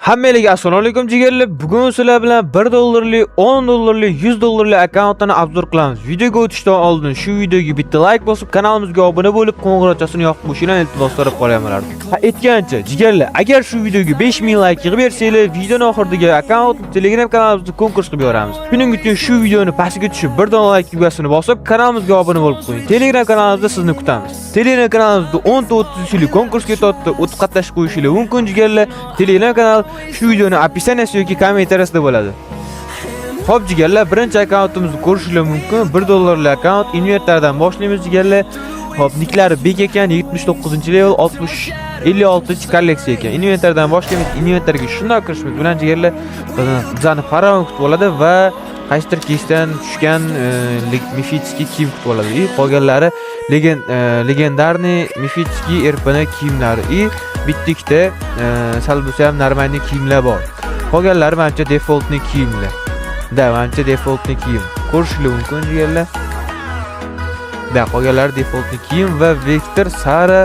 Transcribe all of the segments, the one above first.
Hammalarga assalomu alaykum jigarlar. Bugun sizlar bilan $1, $10, $100 akkauntini obzor qilamiz. Videoga o'tishdan oldin shu videoga bitta like bosib, kanalimizga obuna bo'lib, qo'ng'iroqchasini yoqib qo'yishni iltimos so'rab qolaman. Aytgancha, jigarlar, agar shu videoga 5000 like yig'ib bersanglar, videoning oxiriga akkaunt Telegram kanalimizda konkurs qilib yuboramiz. Shuning uchun shu videoni pastiga tushib, bir dona like tugmasini bosib, kanalimizga obuna bo'lib qo'ying. Telegram kanalimizda sizni kutamiz. Telegram kanalimizda 10-30 yillik konkursga tortdi, o'tib qatnashib qo'yishingiz mumkin jigarlar. Telegram kanal shu videoni opисаниясida yoki kommentariyasida bo'ladi. Xo'p jigarlar, birinchi akkauntimizni ko'rishingiz mumkin. $1 akkaunt inventardan boshlaymiz jigarlar. Xo'p, niklari bek ekan, 79-level, 56 kolleksiya ekan. Inventardan boshlaymiz. Inventarga shunday kirishimiz bilan jigarlar bizani faravon kutib oladi va qaysidir kesdan tushgan mifitskiy kiyim kutib oladi. Qolganlari legendarniy mifitskiy RPN kiyimlari bitta ikkita sal bo'lsa ham normalniy kiyimlar bor. Qolganlari menimcha defaultni kiyimlar. Menimcha defaultni kiyim. Ko'rishingiz mumkin jigarlar. Qolganlari defaultni kiyim va Vektor sari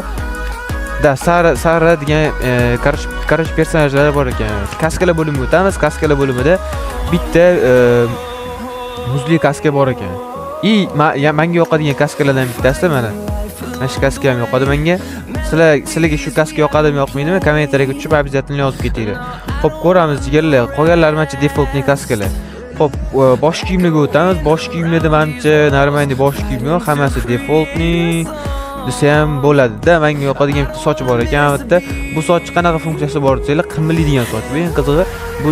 degan karash personajlar bor ekan. Kaskalar bo'limiga o'tamiz. Kaskalar bo'limida bitta muzli kaska bor ekan. Menga yoqadigan kaskalardan bittasi mana. Mana shu kaska ham yoqadi menga. Sizlarga shu kaska yoqadimi, yoqmaydimi? Kommentariyaga tushib обязательно yozib ketinglar. Xo'p, ko'ramiz jigarlar. Qolganlari menimcha defaultni kaskalar. Xo'p, bosh kiyimlarga o'tamiz. Bosh kiyimlarda menimcha normalniy bosh kiyim yo'q, hammasi defaultni desa ham bo'ladi-da. Menga yoqadigan bitta soch bor ekan, albatta. Bu soch qanaqa funksiyasi bor desanglar, qimillaydigan soch. Bu eng qizig'i, bu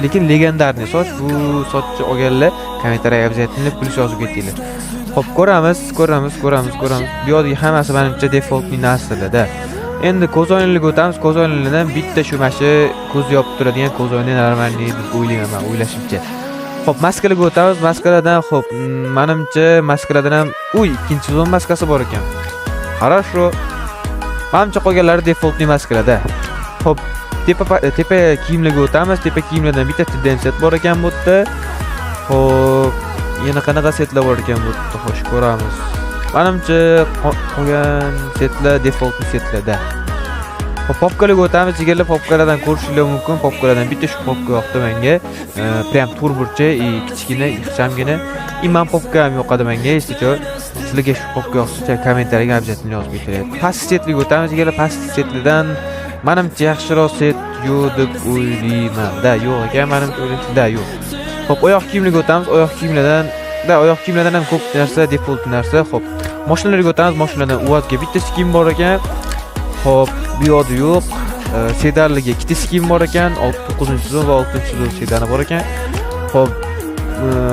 lekin legendarniy soch. Bu sochni olganlar kommentariyaga обязательно pul yozib ketinglar. Xo'p, ko'ramiz. Bu yerdagi hammasi menimcha defaultni narsalarda. Endi ko'z o'yinligiga o'tamiz. Ko'z o'yinligidan bitta shu mashi ko'z yopib turadigan ko'z o'yini normalniy deb o'ylayman, o'ylashimcha. Xo'p, maskalarga o'tamiz. Maskalardan xo'p, menimcha maskalardan ham ikkinchi sezon maskasi bor ekan. Хорошо. Menimcha qolganlari defaultni maskalarda. Xo'p, tepa kiyimlarga o'tamiz. Tepa kiyimlardan bitta tendensiya bor ekan bu yerda. Xo'p, yana qanaqa setlar bor ekan bu yerda? Xo'sh, ko'ramiz. Menimcha qolgan setlar defaultni setlarda. Xo'p, popkalarga o'tamiz. Jigarlar, popkalardan ko'rishingiz mumkin. Popkalardan bitta shu popka yoqdi menga. Prям turburcha, kichkina, ixchamgina. Men popka ham yoqadi menga. Sizlarga shu popka yoqsa, kommentariyaga обязательно yozib ketinglar. Past setlarga o'tamiz. Jigarlar, past setlardan menimcha yaxshiroq set yo'q deb o'ylayman. Yo'q ekan, menimcha o'ylashimda yo'q. Xo'p, oyoq kiyimlarga o'tamiz. Oyoq kiyimlardan ham ko'p narsa default narsa. Xo'p, mashinalarga o'tamiz. Mashinalardan UAZga bitta skin bor ekan. Xo'p, bu yo'q yo'q. Sedanlarga ikkita skin bor ekan. 9-sezon va 6-sezon sedani bor ekan. Xo'p,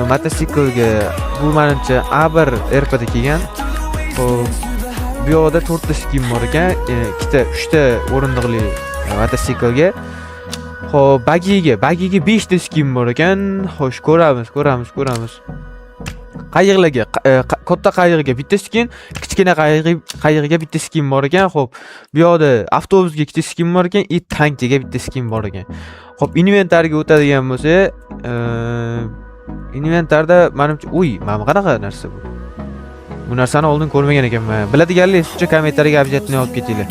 mototsiklga bu menimcha A1 RPda kelgan. Xo'p, bu yoqda 4 ta skin bor ekan. 3 ta o'rindiqli mototsiklga. Xo'p, bagiga 5 ta skin bor ekan. Xo'sh, ko'ramiz. Qayiqlarga, katta qayiqga bitta skin, kichkina qayiqga bitta skin bor ekan. Xo'p, bu yoqda avtobusga ikkita skin bor ekan, tankiga bitta skin bor ekan. Xo'p, inventarga o'tadigan bo'lsa, inventarda menimcha, mana qanaqa narsa bu? Bu narsani oldin ko'rmagan ekanman. Biladiganlar esa kommentariyaga обязательно yozib ketinglar.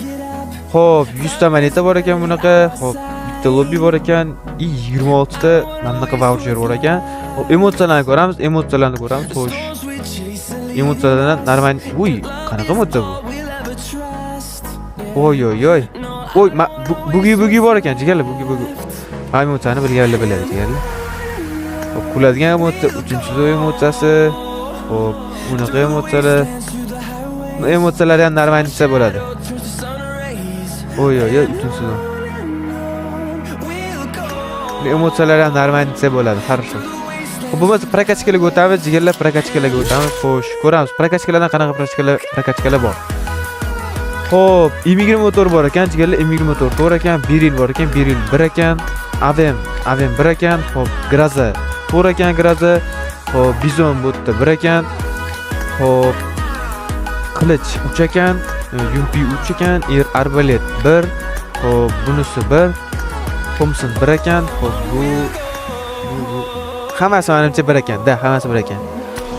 Xo'p, 100 ta moneta bor ekan bunaqa. Xo'p, bitta lobby bor ekan, 26 ta bunaqa voucher bor ekan. Xo'p, emotsiyalarni ko'ramiz. Xo'sh. Emotsiyalardan normal. Qanaqa emotsiya bu? Bugi bor ekan, jigarlar, bugi. Mana emotsiyani bilganlar biladi, jigarlar. Xo'p, kuladigan emotsiya, 3-sezon emotsiyasi. Xo'p, bunaqa emotsiyalar. Bu emotsiyalar ham normal desa bo'ladi. 3-sezon. Emotsiyalar ham normal desa bo'ladi, хорошо. Xo'p, bo'lmasa prokachkalarga o'tamiz, jigarlar, prokachkalarga o'tamiz. Xo'sh, ko'ramiz. Prokachkalardan qanaqa prokachkalar bor. Xo'p, emigri motor bor ekan, jigarlar, emigri motor to'g'ri ekan, beril bor ekan, beril 1 ekan, avem 1 ekan. Xo'p, graza to'g'ri ekan, graza. Xo'p, bizon bu yerda 1 ekan. Xo'p, qilich 3 ekan, yumpi 3 ekan, arbalet 1. Xo'p, bunisi 1. Thompson 1 ekan. Xo'p, bu hammasi menimcha 1 ekan. Hammasi 1 ekan.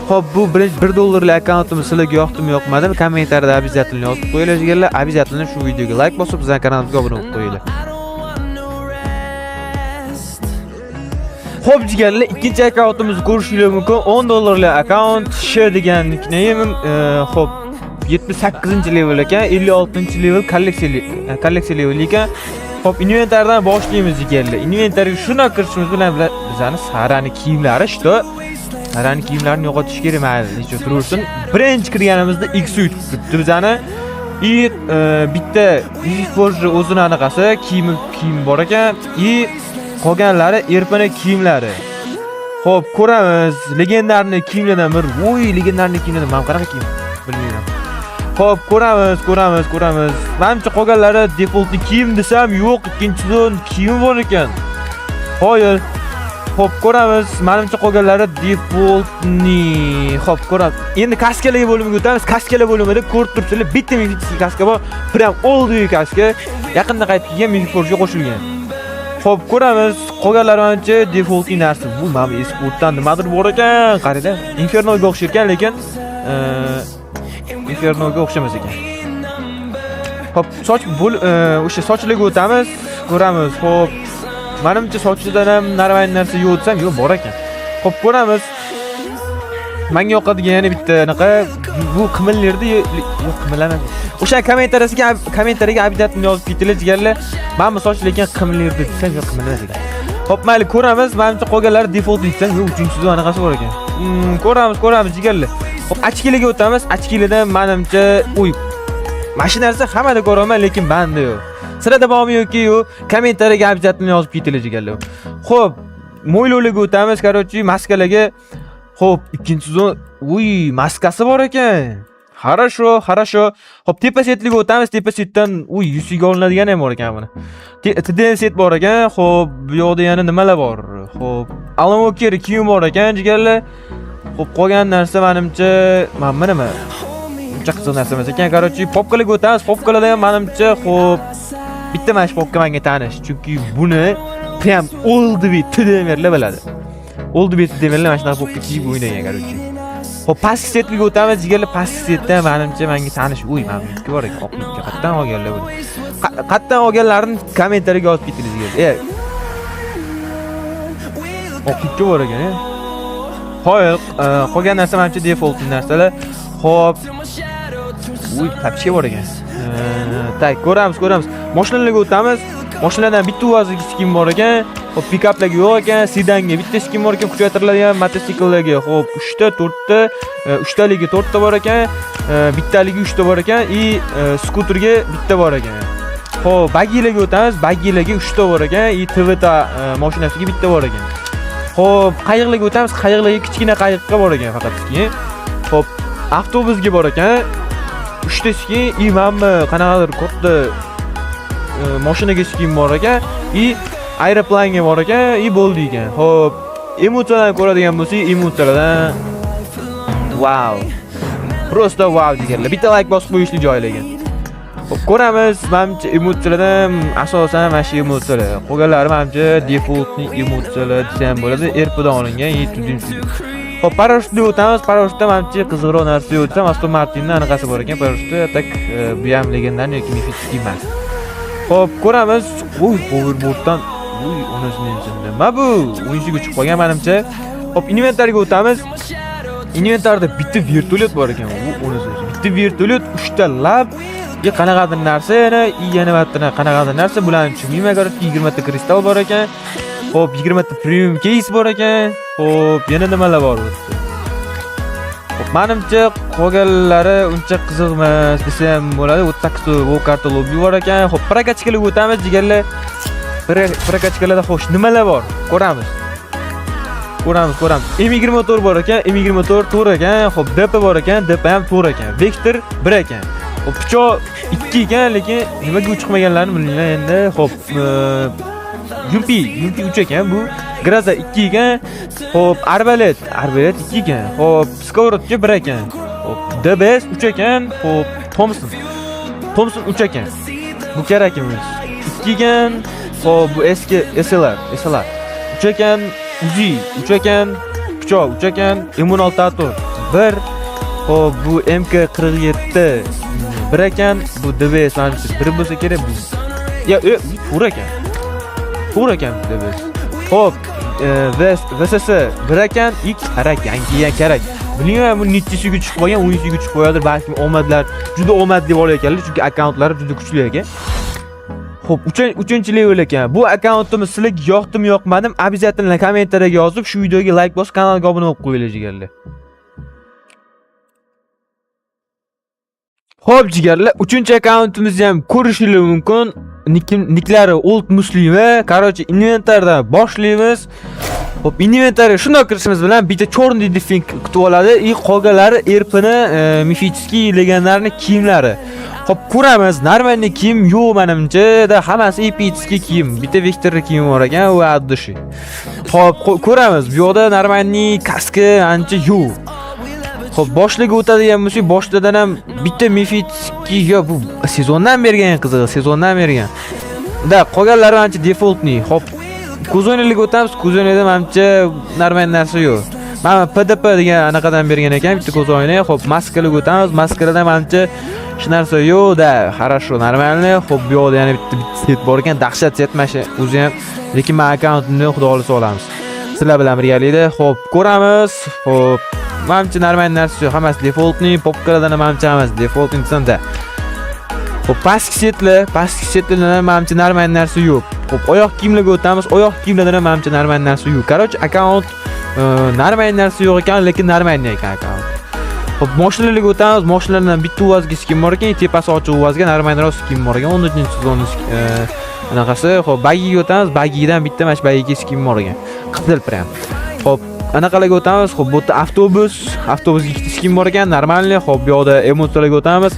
Xo'p, bu $1 akkauntimiz sizlarga yoqdimi, yoqmadimi? Kommentariyada обязательно yozib qo'yinglar jigarlar. Обязательно shu videoga like bosib, bizning kanalimizga obuna bo'lib qo'yinglar. Xo'p jigarlar, ikkinchi akkauntimizni ko'rishingiz mumkin. $10 akkaunt sh degan nickname. Xo'p, 78-level ekan, 56-level kolleksiya level ekan. Xo'p, inventardan boshlaymiz jigarlar. Inventarga shuna kirishimiz bilan bizani Sarani kiyimlari ishto. Sarani kiyimlarini yo'qotish kerak mayli, necha tursin. Birinchi kirganimizda X8 turibdi bizani. Bitta Forge o'zini anaqasi kiyim bor ekan. Qolganlari erpana kiyimlari. Xo'p, ko'ramiz. Legendarniy kiyimlardan bir. Legendarniy kiyimlardan men qanaqa kiyim? Bilmayman. Xo'p, ko'ramiz. Menimcha qolganlari default kiyim desam, yo'q, ikkinchi zon kiyim bor ekan. Qo'yil. Xo'p, ko'ramiz. Menimcha qolganlari defaultni. Xo'p, ko'ramiz. Endi kaskalarga bo'limiga o'tamiz. Kaskalar bo'limida ko'rib turibsizlar, bitta mifik kaska bor. Prям oldiy kaska. Yaqinda qaytib kelgan mifik Forge'ga qo'shilgan. Xo'p, ko'ramiz. Qolganlari menimcha defaultli narsa. Bu mana esportdan nimadir bor ekan. Qaranglar. Inferno'ga o'xshar ekan, lekin Inferno'ga o'xshamas ekan. Xo'p, o'sha sochlarga o'tamiz. Ko'ramiz. Xo'p, menimcha sochlardan ham narvayn narsa yo'q desam, yo'q bor ekan. Xo'p, ko'ramiz. Menga yoqadigan yana bitta anaqa bu qimillarda yo'q, qimilamas. O'sha kommentariyaga обязательно yozib ketinglar jigarlar. Men bu soch lekin qimillarda desam, yo'q, qimilamas ekan. Xo'p, mayli, ko'ramiz. Menimcha qolganlari default desam, yo'q, uchinchisi anaqasi bor ekan. Ko'ramiz jigarlar. Xo'p, achkilarga o'tamiz. Achkilardan menimcha mana shu narsa hammada ko'raman, lekin menda yo'q. Sirada bormi yoki yo'q, kommentariyaga обязательно yozib ketinglar jigarlar. Xo'p, mo'ylovlarga o'tamiz, короче, maskalarga. Xo'p, ikkinchi zon, maskasi bor ekan. Хорошо. Xo'p, tepa setliga o'tamiz. Tepa setdan 100 ga olinadigan ham bor ekan buni. TDN set bor ekan. Xo'p, bu yoqda yana nimalar bor? Xo'p, Alamoker kiyim bor ekan jigarlar. Xo'p, qolgan narsa menimcha nima? Uncha qiziq narsa emas ekan. Короче, popkalarga o'tamiz. Popkalarda ham menimcha, xo'p, bitta mana shu popka menga tanish. Chunki buni prям oldi TDM'lar biladi. Oldi TDM'lar mana shunaqa popka kiyib o'ynagan, короче. Xo'p, pastki setga o'tamiz. Jigarlar, pastki setda menimcha menga tanish. Mana bu bor ekan. Oqlikka qatdan olganlar buni. Qatdan olganlarni kommentariyaga yozib ketinglar jigarlar. Oqlikka bor ekan. Qo'yil, qolgan narsa menimcha default narsalar. Xo'p. Tapchi bor ekan. Tak, ko'ramiz. Mashinalarga o'tamiz. Mashinalardan bitta o'ziga skin bor ekan. Xo'p, pikaplarga yo'q ekan. Sedanga bitta skin bor ekan. Kuchaytiriladigan mototsikllarga. Xo'p, 3 ta, 4 ta, 3 taligi 4 ta bor ekan. Bittaligi 3 ta bor ekan. Skuterga bitta bor ekan. Xo'p, bagilarga o'tamiz. Bagilarga 3 ta bor ekan. Toyota mashinasiga bitta bor ekan. Xo'p, qayiqlarga o'tamiz. Qayiqlarga kichkina qayiqqa bor ekan faqat skin. Xo'p, avtobusga bor ekan. 3 ta skin, manmi qanaqadir katta mashinaga skin bor ekan. Aeroplanga bor ekan, bo'ldi ekan. Xo'p, emotsiyalarni ko'radigan bo'lsak, emotsiyalardan wow. Просто wow deganlar. Bitta like bosib qo'yishni joylagan. Xo'p, ko'ramiz. Menimcha emotsiyalardan asosan mana shu emotsiyalar. Qolganlari menimcha defaultni emotsiyalar desam bo'ladi. Erpadan olingan, Xo'p, parashutga o'tamiz. Parashutda menimcha qiziqroq narsa yo'q desam, Aston Martinning anaqasi bor ekan. Parashutda tak bu ham legendarniy yoki mifik emas. Xo'p, ko'ramiz. Hoverboarddan onasini endi. Mana bu o'yinchiga chiqib qolgan menimcha. Xo'p, inventarga o'tamiz. Inventarda bitta vertolyot bor ekan. Bitta vertolyot, 3 ta lab, qanaqadir narsa, yana bitta qanaqadir narsa bularni tushunmayman. 20 ta kristal bor ekan. Xo'p, 20 ta premium case bor ekan. Xo'p, yana nimalar bor bu yerda? Xo'p, menimcha qolganlari uncha qiziq emas desam bo'ladi. 38 ta Go karta lobby bor ekan. Xo'p, prokatchikalarga o'tamiz jigarlar. Prokatchikalarda xo'sh, nimalar bor? Ko'ramiz. M20 motor bor ekan. M20 motor to'r ekan. Xo'p, DP bor ekan. DP ham to'r ekan. Vector 1 ekan. Xo'p, pichoq 2 ekan, lekin nimaga chiqmaganlarini bilmayman endi. Xo'p, Yumpi 3 ekan bu. Graza 2 ekan. Xo'p, arbalet 2 ekan. Xo'p, skоворodka 1 ekan. Xo'p, DBS 3 ekan. Xo'p, Thompson 3 ekan. Bu kerak emas. 2 ekan. Xo'p, bu eski SLR 3 ekan. Uzi 3 ekan. Pichoq 3 ekan. Immunaltator 1. Xo'p, bu MK47 1 ekan. Bu DBS menimcha 1 bo'lsa kerak bu. To'g'ri ekan. DBS. Xo'p, VSS bir ekan, X kerak, yangi kerak. Bilmayman, bu nechisiga chiqib qolgan, 10siga chiqib qo'yadir, balki omadlar juda omadli bo'lar ekanlar, chunki akkauntlari juda kuchli ekan. Xo'p, 3-level ekan. Bu akkauntimiz sizlarga yoqdimi, yoqmadim? Обязательно kommentariyaga yozib, shu videoga like bosib, kanalga obuna bo'lib qo'yinglar jigarlar. Xo'p jigarlar, 3-akkauntimizni ham ko'rishingiz mumkin. Niklari Old Muslima. Короче, inventardan boshlaymiz. Xo'p, inventarga shunday kirishimiz bilan bitta черный defink kutib oladi. Qolganlari erpini, mifический legendarni kiyimlari. Xo'p, ko'ramiz. Normalniy kiyim yo'q menimcha, hammasi epический kiyim. Bitta vektorli kiyim bor ekan, va addushi. Xo'p, ko'ramiz. Bu yoqda normalniy kaski ancha yo'q. Xo'p, boshliga o'tadigan bo'lsak, boshladan ham bitta mifический, yo bu sezondan bergan qizig'i, sezondan bergan. Qolganlari ancha defaultni. Xo'p, Kuzoniyaga o'tamiz. Kuzoniyada menimcha normal narsa yo'q. Mana PDP degan anaqadan bergan ekan bitta kuzoniya. Xo'p, maskaga o'tamiz. Maskaradan menimcha hech narsa yo'q-da. Хорошо, normalniy. Xo'p, bu yoqda yana bitta set bor ekan, dahshat set mashi. O'zi ham, lekin men akkauntni xudo xolisa olamiz. Sizlar bilan birgalikda. Xo'p, ko'ramiz. Xo'p, menimcha normal narsa yo'q. Hammasi defaultni, popkalardan ham menimcha hammasi defaultni desam-da. Xo'p, pastki setlardan ham menimcha normal narsa yo'q. Xo'p, oyoq kiyimlarga o'tamiz. Oyoq kiyimlardan ham menimcha normal narsa yo'q. Короче, akkaunt normal narsa yo'q ekan, lekin normal ekan akkaunt. Xo'p, mashinalarga o'tamiz. Mashinalardan bitta uvazga skin bor ekan, tepasi ochiq uvazga normalroq skin bor ekan. 14-sezon anaqasi. Xo'p, bagiga o'tamiz. Bagidan bitta mash bagiga skin bor ekan. Qizil prям. Xo'p, anaqalarga o'tamiz. Xo'p, bu yerda avtobusga ikkita skin bor ekan, normalniy. Xo'p, bu yoqda emotsiyalarga o'tamiz.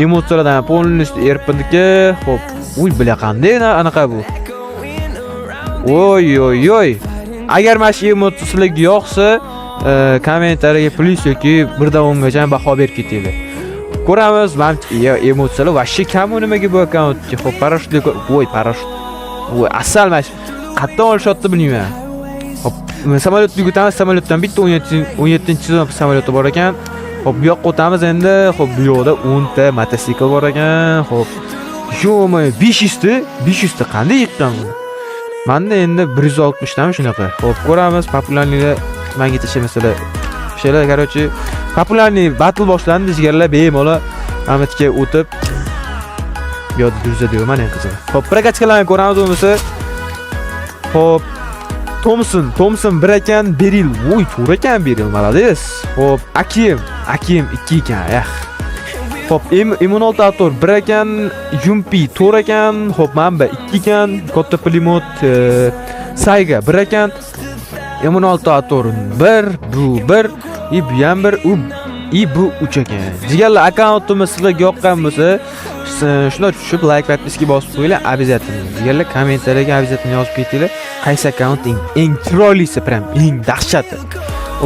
Emotsiyalardan полностью erpindiki. Xo'p, uy, bila qanday anaqa bu. Oy. Agar mana shu emotsiya sizlarga yoqsa, kommentariyaga plus yoki 1dan 10gacha baho berib ketinglar. Ko'ramiz, menimcha emotsiyalar vashshi kam nimaga bu akkauntga. Xo'p, parashyut, parashyut. Asal mana shu qayerdan olishyapti bilmayman. Xo'p, samolyotga o'tamiz. Samolyotdan bitta 17-sezon samolyoti bor ekan. Xo'p, bu yoqqa o'tamiz endi. Xo'p, bu yoqda 10 ta motosikl bor ekan. Xo'p, yo'qmi 500 ta qanday yiqqan bu? Menda endi 160 tami shunaqa. Xo'p, ko'ramiz. Populyarlikda menga tashlamasalar. O'shalar, короче, populyarlik battle boshlandi jigarlar, bemalol Ahmetga o'tib yo'q durza deyman men qizim. Xo'p, pragachkalarni ko'ramiz bo'lmasa. Xo'p, Thompson 1 ekan, Beril. Voy, 4 ekan Beril, молодец. Xo'p, Akim 2 ekan. Xo'p, M16 Ator 1 ekan, Yumpi 4 ekan, xo'p, Mamba 2 ekan, Katta Pulemyot Sayga 1 ekan, M16 Ator 1, bu 1, bu ham 1, bu 3 ekan. Jigarlar, akkauntimiz sizlarga yoqqan bo'lsa, shuni tushib like va podpiska bosib qo'yinglar, обязательно. Jigarlar, kommentariyaga обязательно yozib ketinglar. Qaysi akkaunt eng chiroylisi, prям eng dahshati.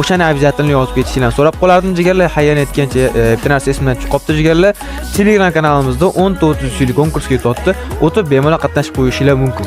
O'shani обязательно yozib ketishinglarni so'rab qolardim jigarlar. Hayyan etgancha bitta narsa esimdan chiqib qopti jigarlar. Telegram kanalimizda 10 ta 30 kunlik konkursga o'tdi. O'tib bemalol qatnashib qo'yishinglar mumkin.